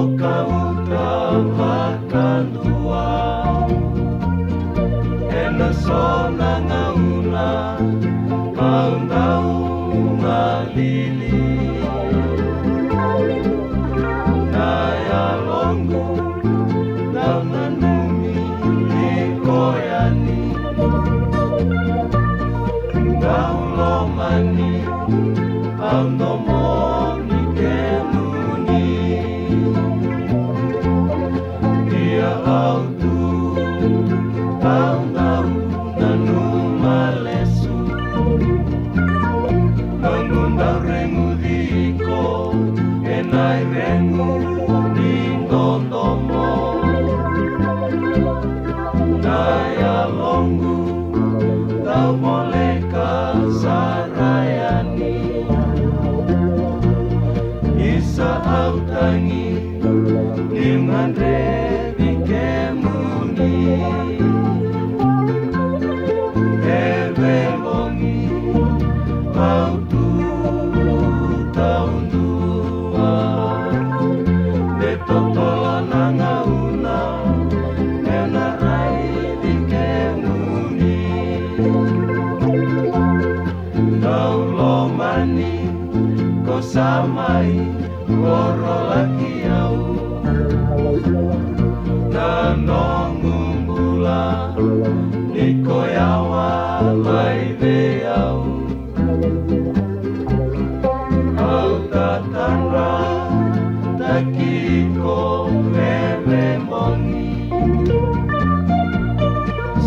kauta makanua ena sona ngauna maundau malili naya longu damanumi ikoyani daulomani aunomoni kenuni dia autu taundau nanu malesu nangunda rengu diko enai rengu dingondomo naya longu tau moleka sarayani isa autangi nimandre bikemuni evelongi autu taundua betotola nangauna enarai bikemuni daulomani kosamai koro lagi au nanongumbula nikoyawa laive au au tatandra takiko meremongi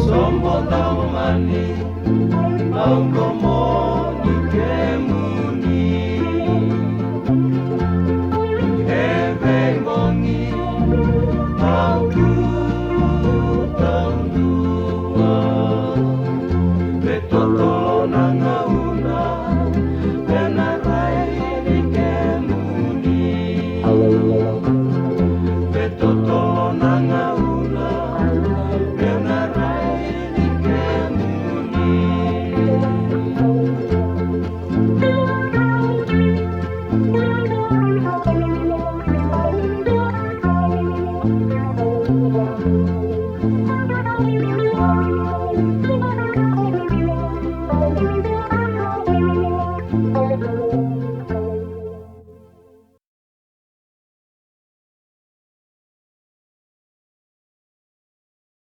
sombo daumani au ngomoni kemuni evengongi autu taundua betotolo nangauna benarai dikemuni betotolo nangauna benarai dikemuni.